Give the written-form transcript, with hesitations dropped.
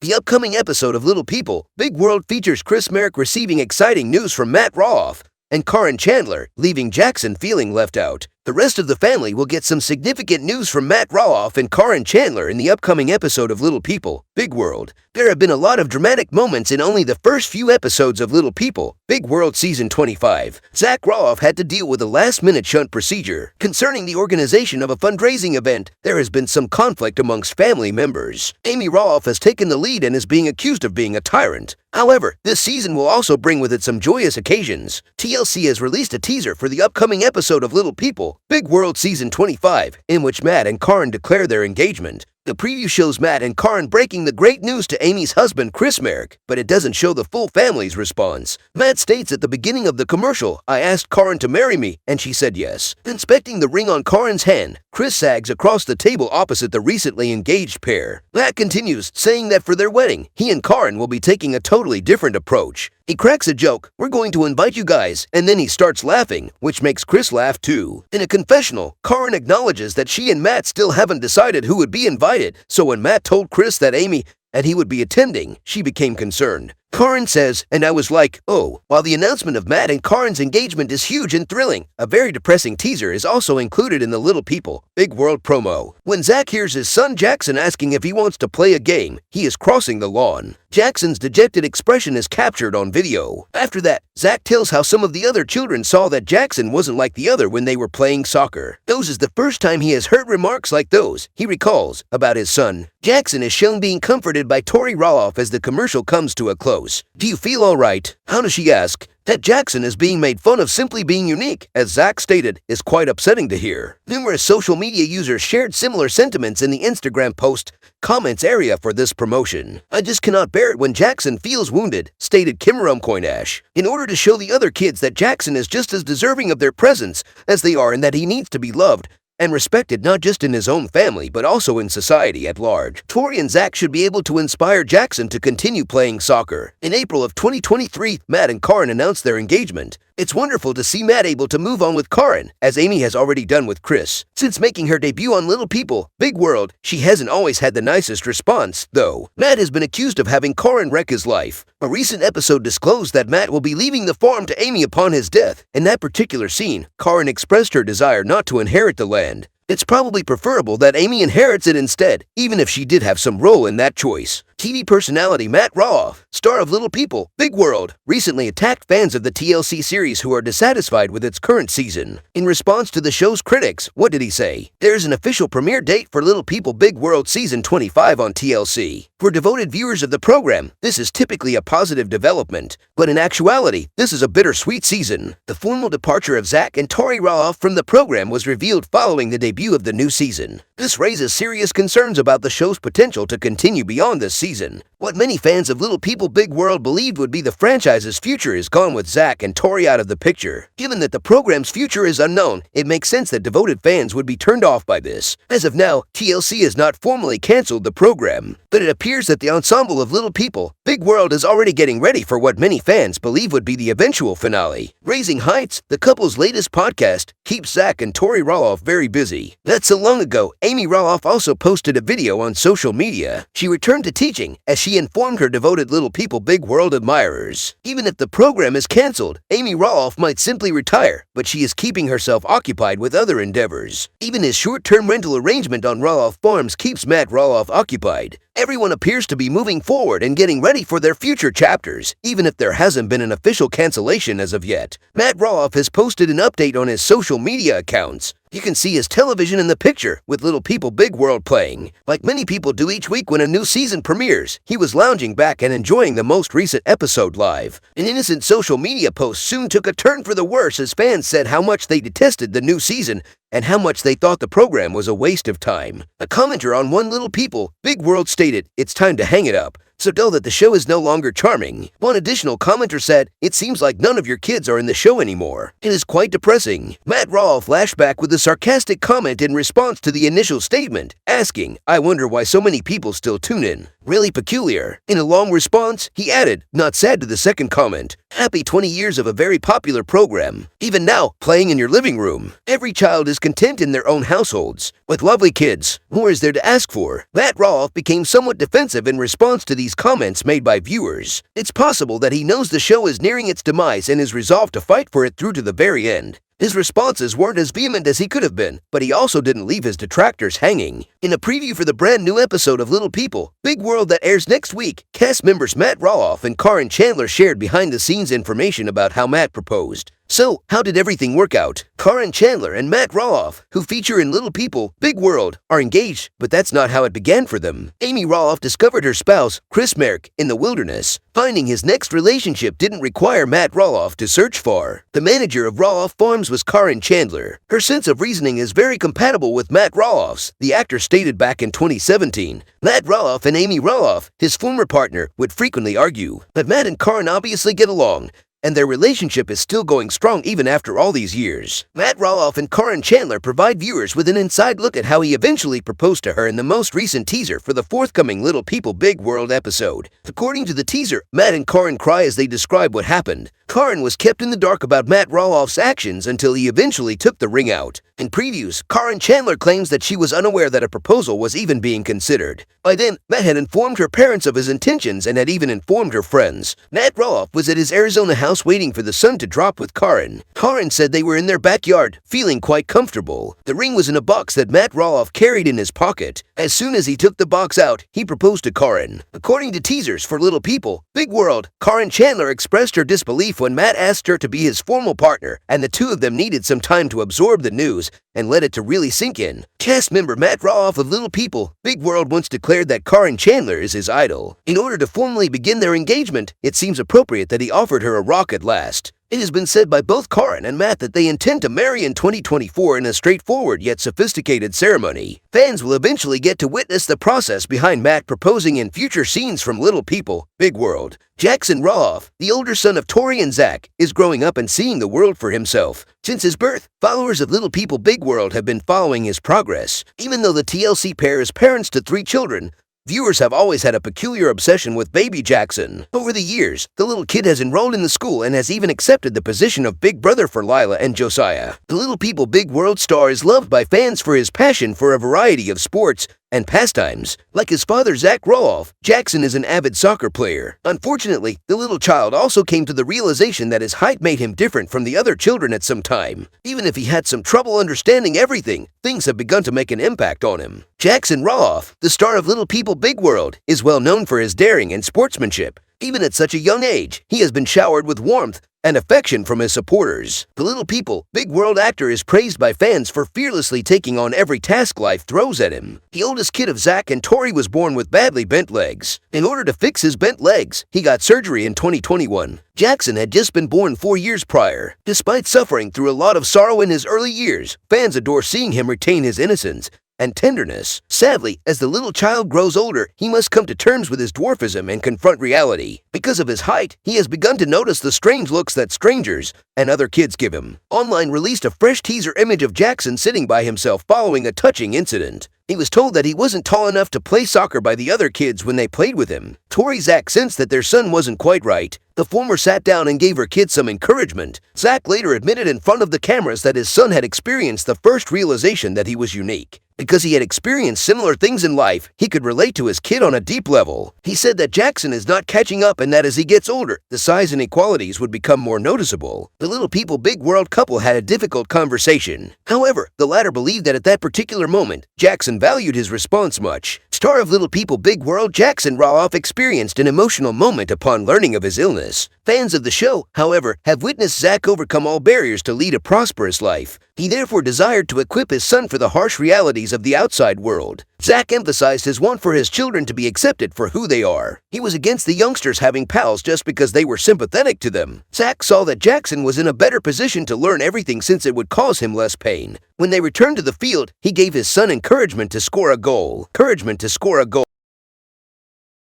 The upcoming episode of Little People, Big World features Chris Marek receiving exciting news from Matt Roloff and Karin Chandler, leaving Jackson feeling left out. The rest of the family will get some significant news from Matt Roloff and Karin Chandler in the upcoming episode of Little People, Big World. There have been a lot of dramatic moments in only the first few episodes of Little People, Big World Season 25. Zach Roloff had to deal with a last-minute shunt procedure. Concerning the organization of a fundraising event, there has been some conflict amongst family members. Amy Roloff has taken the lead and is being accused of being a tyrant. However, this season will also bring with it some joyous occasions. TLC has released a teaser for the upcoming episode of Little People, Big World Season 25, in which Matt and Karin declare their engagement. The preview shows Matt and Karin breaking the great news to Amy's husband, Chris Marek, but it doesn't show the full family's response. Matt states at the beginning of the commercial, "I asked Karin to marry me, and she said yes." Inspecting the ring on Karin's hand, Chris sags across the table opposite the recently engaged pair. Matt continues, saying that for their wedding, he and Karin will be taking a totally different approach. He cracks a joke, "We're going to invite you guys," and then he starts laughing, which makes Chris laugh too. In a confessional, Karin acknowledges that she and Matt still haven't decided who would be invited, so when Matt told Chris that Amy and he would be attending, she became concerned. Karin says, "And I was like, oh." While the announcement of Matt and Karin's engagement is huge and thrilling, a very depressing teaser is also included in the Little People, Big World promo. When Zach hears his son Jackson asking if he wants to play a game, he is crossing the lawn. Jackson's dejected expression is captured on video. After that, Zach tells how some of the other children saw that Jackson wasn't like the other when they were playing soccer. Those is the first time he has heard remarks like those, he recalls, about his son. Jackson is shown being comforted by Tori Roloff as the commercial comes to a close. "Do you feel alright?" How does she ask? That Jackson is being made fun of simply being unique, as Zach stated, is quite upsetting to hear. Numerous social media users shared similar sentiments in the Instagram post comments area for this promotion. "I just cannot bear it when Jackson feels wounded," stated Kimram Koinash. In order to show the other kids that Jackson is just as deserving of their presence as they are and that he needs to be loved and respected not just in his own family but also in society at large. Tori and Zach should be able to inspire Jackson to continue playing soccer. In April of 2023, Matt and Karin announced their engagement. It's wonderful to see Matt able to move on with Karin, as Amy has already done with Chris. Since making her debut on Little People, Big World, she hasn't always had the nicest response, though. Matt has been accused of having Karin wreck his life. A recent episode disclosed that Matt will be leaving the farm to Amy upon his death. In that particular scene, Karin expressed her desire not to inherit the land. It's probably preferable that Amy inherits it instead, even if she did have some role in that choice. TV personality Matt Roloff, star of Little People, Big World, recently attacked fans of the TLC series who are dissatisfied with its current season. In response to the show's critics, what did he say? "There's an official premiere date for Little People Big World Season 25 on TLC. For devoted viewers of the program, this is typically a positive development, but in actuality, this is a bittersweet season." The formal departure of Zach and Tori Roloff from the program was revealed following the debut of the new season. This raises serious concerns about the show's potential to continue beyond this season. What many fans of Little People Big World believed would be the franchise's future is gone with Zach and Tori out of the picture. Given that the program's future is unknown, it makes sense that devoted fans would be turned off by this. As of now, TLC has not formally canceled the program, but it appears that the ensemble of Little People Big World is already getting ready for what many fans believe would be the eventual finale. Raising Heights, the couple's latest podcast, keeps Zach and Tori Roloff very busy. Not so long ago, Amy Roloff also posted a video on social media. She returned to teaching as she informed her devoted Little People Big World admirers. Even if the program is canceled, Amy Roloff might simply retire, but she is keeping herself occupied with other endeavors. Even his short-term rental arrangement on Roloff Farms keeps Matt Roloff occupied. Everyone appears to be moving forward and getting ready for their future chapters, even if there hasn't been an official cancellation as of yet. Matt Roloff has posted an update on his social media accounts. You can see his television in the picture, with Little People Big World playing. Like many people do each week when a new season premieres, he was lounging back and enjoying the most recent episode live. An innocent social media post soon took a turn for the worse as fans said how much they detested the new season and how much they thought the program was a waste of time. A commenter on One Little People Big World stated, "It's time to hang it up. So know that the show is no longer charming." One additional commenter said, "It seems like none of your kids are in the show anymore. It is quite depressing." Matt Roloff flashed back with a sarcastic comment in response to the initial statement, asking, "I wonder why so many people still tune in. Really peculiar." In a long response, he added, "Not sad to the second comment. Happy 20 years of a very popular program. Even now, playing in your living room. Every child is content in their own households. With lovely kids, more is there to ask for? Matt Roloff became somewhat defensive in response to these comments made by viewers. It's possible that he knows the show is nearing its demise and is resolved to fight for it through to the very end. His responses weren't as vehement as he could have been, but he also didn't leave his detractors hanging. In a preview for the brand new episode of Little People, Big World that airs next week, cast members Matt Roloff and Karin Chandler shared behind-the-scenes information about how Matt proposed. So, how did everything work out? Karin Chandler and Matt Roloff, who feature in Little People, Big World, are engaged, but that's not how it began for them. Amy Roloff discovered her spouse, Chris Marek, in the wilderness. Finding his next relationship didn't require Matt Roloff to search far. The manager of Roloff Farms was Karin Chandler. Her sense of reasoning is very compatible with Matt Roloff's, the actor stated back in 2017. Matt Roloff and Amy Roloff, his former partner, would frequently argue, but Matt and Karin obviously get along, and their relationship is still going strong even after all these years. Matt Roloff and Karin Chandler provide viewers with an inside look at how he eventually proposed to her in the most recent teaser for the forthcoming Little People Big World episode. According to the teaser, Matt and Karin cry as they describe what happened. Karin was kept in the dark about Matt Roloff's actions until he eventually took the ring out. In previews, Karin Chandler claims that she was unaware that a proposal was even being considered. By then, Matt had informed her parents of his intentions and had even informed her friends. Matt Roloff was at his Arizona house waiting for the sun to drop with Karin. Karin said they were in their backyard, feeling quite comfortable. The ring was in a box that Matt Roloff carried in his pocket. As soon as he took the box out, he proposed to Karin. According to teasers for Little People, Big World, Karin Chandler expressed her disbelief when Matt asked her to be his formal partner, and the two of them needed some time to absorb the news and let it to really sink in. Cast member Matt Roloff of Little People, Big World once declared that Karin Chandler is his idol. In order to formally begin their engagement, it seems appropriate that he offered her a rock at last. It has been said by both Karin and Matt that they intend to marry in 2024 in a straightforward yet sophisticated ceremony. Fans will eventually get to witness the process behind Matt proposing in future scenes from Little People, Big World. Jackson Roloff, the older son of Tori and Zach, is growing up and seeing the world for himself. Since his birth, followers of Little People Big World have been following his progress. Even though the TLC pair is parents to 3 children, viewers have always had a peculiar obsession with baby Jackson. Over the years, the little kid has enrolled in the school and has even accepted the position of big brother for Lila and Josiah. The Little People Big World star is loved by fans for his passion for a variety of sports and pastimes. Like his father Zach Roloff, Jackson is an avid soccer player. Unfortunately, the little child also came to the realization that his height made him different from the other children at some time. Even if he had some trouble understanding everything, things have begun to make an impact on him. Jackson Roloff, the star of Little People Big World, is well known for his daring and sportsmanship. Even at such a young age, he has been showered with warmth and affection from his supporters. The Little People Big World actor is praised by fans for fearlessly taking on every task life throws at him. The oldest kid of Zach and Tori was born with badly bent legs. In order to fix his bent legs, he got surgery in 2021. Jackson had just been born 4 years prior. Despite suffering through a lot of sorrow in his early years, fans adore seeing him retain his innocence and tenderness. Sadly, as the little child grows older, he must come to terms with his dwarfism and confront reality. Because of his height, he has begun to notice the strange looks that strangers and other kids give him. Online released a fresh teaser image of Jackson sitting by himself following a touching incident. He was told that he wasn't tall enough to play soccer by the other kids when they played with him. Tori Zach sensed that their son wasn't quite right. The former sat down and gave her kids some encouragement. Zach later admitted in front of the cameras that his son had experienced the first realization that he was unique. Because he had experienced similar things in life, he could relate to his kid on a deep level. He said that Jackson is not catching up and that as he gets older, the size inequalities would become more noticeable. The Little People Big World couple had a difficult conversation. However, the latter believed that at that particular moment, Jackson valued his response much. Star of Little People Big World, Jackson Roloff experienced an emotional moment upon learning of his illness. Fans of the show, however, have witnessed Zach overcome all barriers to lead a prosperous life. He therefore desired to equip his son for the harsh realities of the outside world. Zach emphasized his want for his children to be accepted for who they are. He was against the youngsters having pals just because they were sympathetic to them. Zach saw that Jackson was in a better position to learn everything since it would cause him less pain. When they returned to the field, he gave his son encouragement to score a goal.